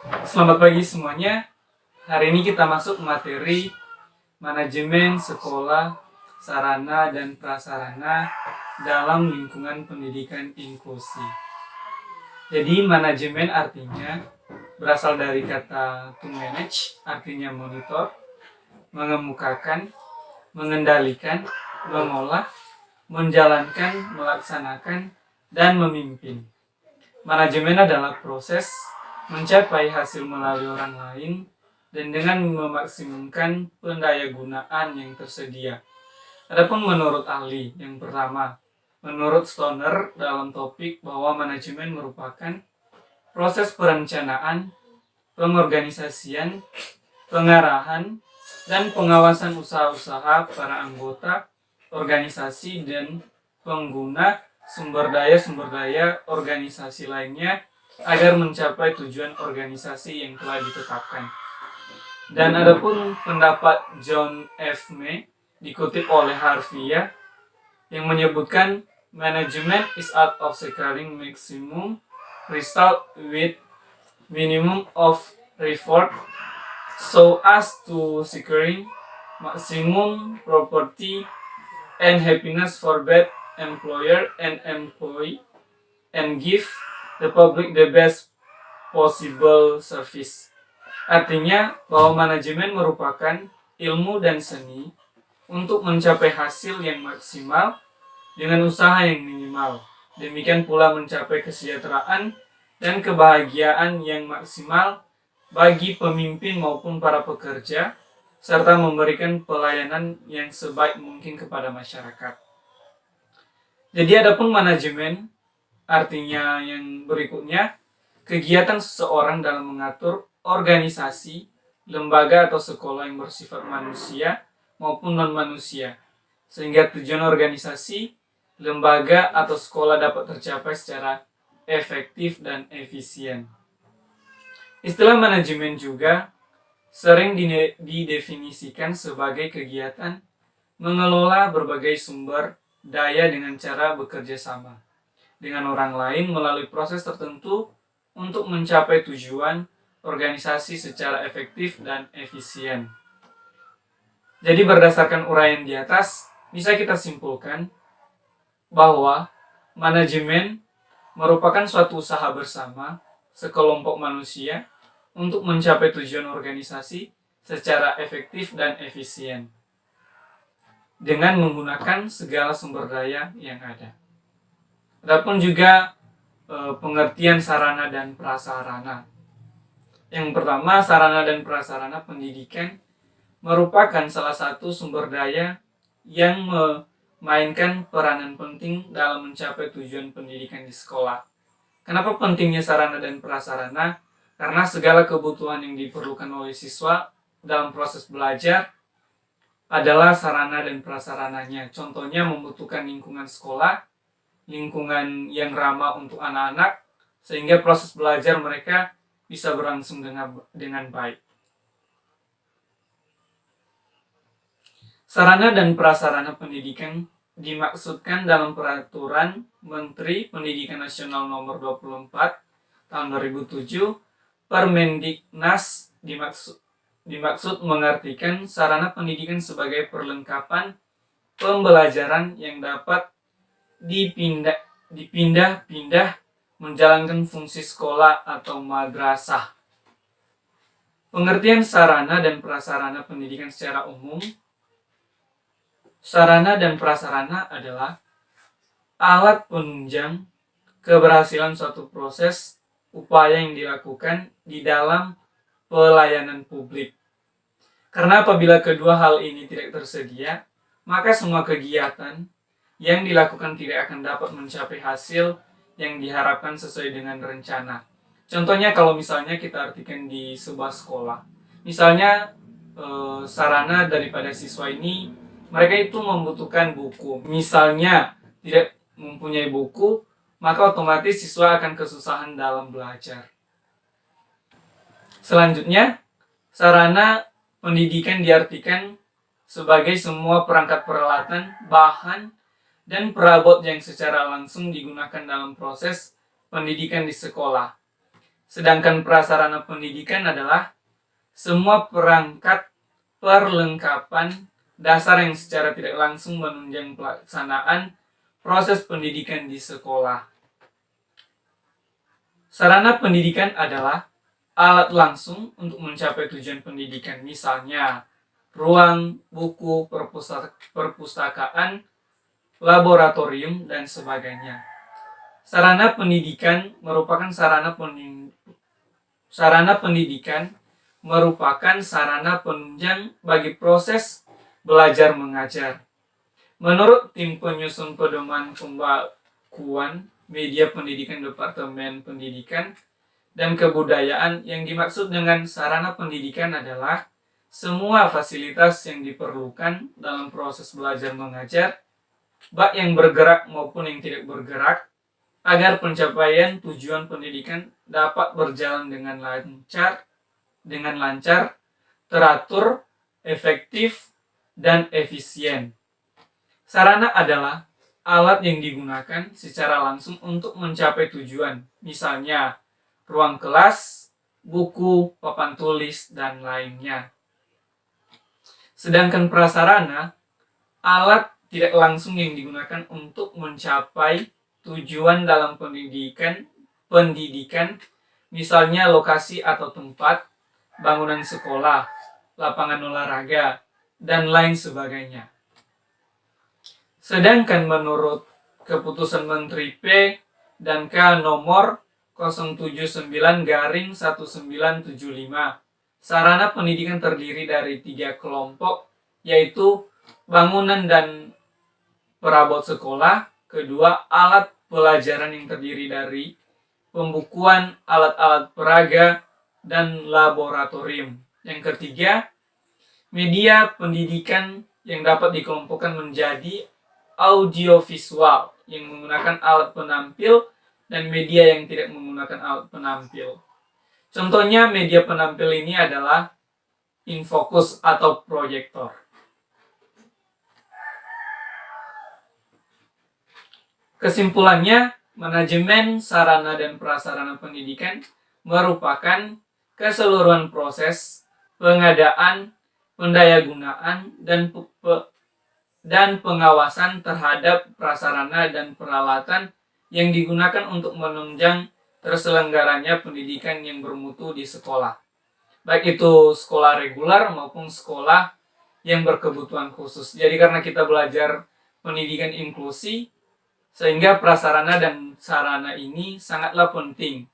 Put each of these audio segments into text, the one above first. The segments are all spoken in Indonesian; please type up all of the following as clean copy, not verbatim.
Selamat pagi semuanya. Hari ini kita masuk materi manajemen sekolah, sarana dan prasarana dalam lingkungan pendidikan inklusi. Jadi manajemen artinya berasal dari kata to manage, artinya monitor, mengemukakan, mengendalikan, mengolah, menjalankan, melaksanakan, dan memimpin. Manajemen adalah proses mencapai hasil melalui orang lain dan dengan memaksimumkan pendayagunaan yang tersedia. Adapun menurut ahli yang pertama, menurut Stoner dalam topik bahwa manajemen merupakan proses perencanaan, pengorganisasian, pengarahan, dan pengawasan usaha-usaha para anggota, organisasi, dan pengguna sumber daya organisasi lainnya agar mencapai tujuan organisasi yang telah ditetapkan. Dan adapun pendapat John F. May dikutip oleh Harvia yang menyebutkan management is art of securing maximum result with minimum of effort so as to securing maximum property and happiness for both employer and employee and give the public the best possible service. Artinya bahwa manajemen merupakan ilmu dan seni untuk mencapai hasil yang maksimal dengan usaha yang minimal. Demikian pula mencapai kesejahteraan dan kebahagiaan yang maksimal bagi pemimpin maupun para pekerja, serta memberikan pelayanan yang sebaik mungkin kepada masyarakat. Jadi adapun manajemen artinya yang berikutnya, kegiatan seseorang dalam mengatur organisasi, lembaga atau sekolah yang bersifat manusia maupun non-manusia, sehingga tujuan organisasi, lembaga atau sekolah dapat tercapai secara efektif dan efisien. Istilah manajemen juga sering didefinisikan sebagai kegiatan mengelola berbagai sumber daya dengan cara bekerja sama dengan orang lain melalui proses tertentu untuk mencapai tujuan organisasi secara efektif dan efisien. Jadi berdasarkan uraian di atas, bisa kita simpulkan bahwa manajemen merupakan suatu usaha bersama sekelompok manusia untuk mencapai tujuan organisasi secara efektif dan efisien dengan menggunakan segala sumber daya yang ada. Adapun juga pengertian sarana dan prasarana. Yang pertama, sarana dan prasarana pendidikan merupakan salah satu sumber daya yang memainkan peranan penting dalam mencapai tujuan pendidikan di sekolah. Kenapa pentingnya sarana dan prasarana? Karena segala kebutuhan yang diperlukan oleh siswa dalam proses belajar adalah sarana dan prasarananya. Contohnya membutuhkan lingkungan sekolah, lingkungan yang ramah untuk anak-anak, sehingga proses belajar mereka bisa berlangsung dengan baik. Sarana dan prasarana pendidikan dimaksudkan dalam Peraturan Menteri Pendidikan Nasional Nomor 24 tahun 2007, Permendiknas dimaksud mengartikan sarana pendidikan sebagai perlengkapan pembelajaran yang dapat dipindah-pindah menjalankan fungsi sekolah atau madrasah. Pengertian sarana dan prasarana pendidikan secara umum. Sarana dan prasarana adalah alat penunjang keberhasilan suatu proses upaya yang dilakukan di dalam pelayanan publik. Karena apabila kedua hal ini tidak tersedia, maka semua kegiatan yang dilakukan tidak akan dapat mencapai hasil yang diharapkan sesuai dengan rencana. Contohnya kalau misalnya kita artikan di sebuah sekolah, misalnya sarana daripada siswa ini, mereka itu membutuhkan buku. Misalnya tidak mempunyai buku, maka otomatis siswa akan kesusahan dalam belajar. Selanjutnya, sarana pendidikan diartikan sebagai semua perangkat peralatan, bahan, dan perabot yang secara langsung digunakan dalam proses pendidikan di sekolah. Sedangkan prasarana pendidikan adalah semua perangkat perlengkapan dasar yang secara tidak langsung menunjang pelaksanaan proses pendidikan di sekolah. Sarana pendidikan adalah alat langsung untuk mencapai tujuan pendidikan, misalnya ruang, buku, perpustakaan, laboratorium, dan sebagainya. Sarana pendidikan merupakan sarana penunjang bagi proses belajar mengajar. Menurut tim penyusun pedoman pembakuan media pendidikan Departemen Pendidikan dan Kebudayaan, yang dimaksud dengan sarana pendidikan adalah semua fasilitas yang diperlukan dalam proses belajar mengajar, baik yang bergerak maupun yang tidak bergerak, agar pencapaian tujuan pendidikan dapat berjalan dengan lancar, teratur, efektif, dan efisien. Sarana adalah alat yang digunakan secara langsung untuk mencapai tujuan, misalnya ruang kelas, buku, papan tulis, dan lainnya. Sedangkan prasarana, alat tidak langsung yang digunakan untuk mencapai tujuan dalam pendidikan, misalnya lokasi atau tempat, bangunan sekolah, lapangan olahraga, dan lain sebagainya. Sedangkan menurut Keputusan Menteri P dan K nomor 079/1975, sarana pendidikan terdiri dari 3 kelompok, yaitu bangunan dan perabot sekolah, kedua alat pelajaran yang terdiri dari pembukuan, alat-alat peraga, dan laboratorium, yang ketiga media pendidikan yang dapat dikelompokkan menjadi audiovisual yang menggunakan alat penampil dan media yang tidak menggunakan alat penampil. Contohnya media penampil ini adalah infocus atau proyektor. Kesimpulannya, manajemen sarana dan prasarana pendidikan merupakan keseluruhan proses pengadaan, pendayagunaan, dan pengawasan terhadap prasarana dan peralatan yang digunakan untuk menunjang terselenggaranya pendidikan yang bermutu di sekolah, baik itu sekolah reguler maupun sekolah yang berkebutuhan khusus. Jadi karena kita belajar pendidikan inklusi, sehingga prasarana dan sarana ini sangatlah penting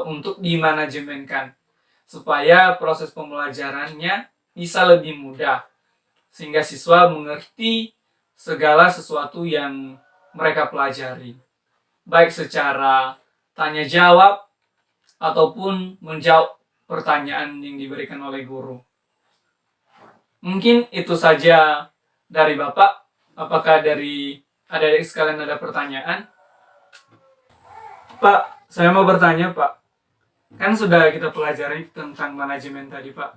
untuk dimanajemenkan supaya proses pembelajarannya bisa lebih mudah, sehingga siswa mengerti segala sesuatu yang mereka pelajari, baik secara tanya jawab ataupun menjawab pertanyaan yang diberikan oleh guru. Mungkin itu saja dari Bapak. Apakah dari adik-adik sekalian ada pertanyaan? Pak, saya mau bertanya, Pak. Kan sudah kita pelajari tentang manajemen tadi, Pak.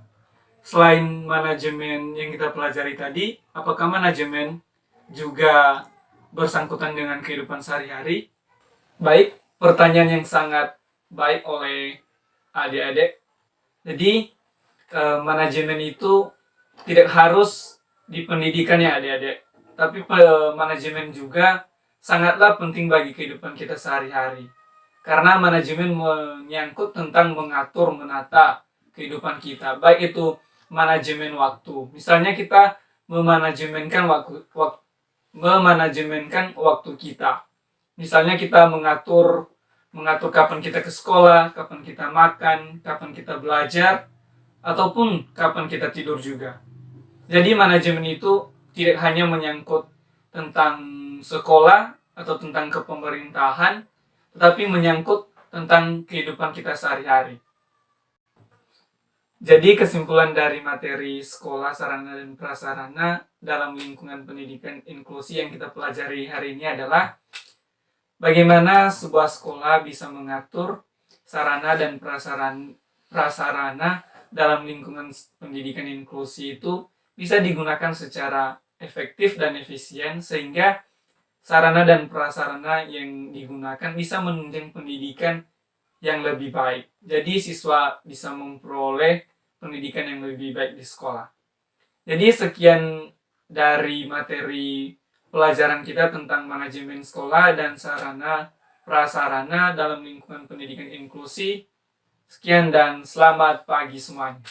Selain manajemen yang kita pelajari tadi, apakah manajemen juga bersangkutan dengan kehidupan sehari-hari? Baik, pertanyaan yang sangat baik oleh adik-adik. Jadi, manajemen itu tidak harus di pendidikan ya adik-adik, tapi manajemen juga sangatlah penting bagi kehidupan kita sehari-hari. Karena manajemen menyangkut tentang mengatur, menata kehidupan kita, baik itu manajemen waktu. Misalnya kita memanajemenkan waktu kita. Misalnya kita mengatur kapan kita ke sekolah, kapan kita makan, kapan kita belajar, ataupun kapan kita tidur juga. Jadi manajemen itu tidak hanya menyangkut tentang sekolah atau tentang kepemerintahan, tetapi menyangkut tentang kehidupan kita sehari-hari. Jadi kesimpulan dari materi sekolah, sarana dan prasarana dalam lingkungan pendidikan inklusi yang kita pelajari hari ini adalah bagaimana sebuah sekolah bisa mengatur sarana dan prasarana dalam lingkungan pendidikan inklusi itu bisa digunakan secara efektif dan efisien, sehingga sarana dan prasarana yang digunakan bisa menunjang pendidikan yang lebih baik. Jadi siswa bisa memperoleh pendidikan yang lebih baik di sekolah. Jadi sekian dari materi pelajaran kita tentang manajemen sekolah dan sarana prasarana dalam lingkungan pendidikan inklusi. Sekian dan selamat pagi semuanya.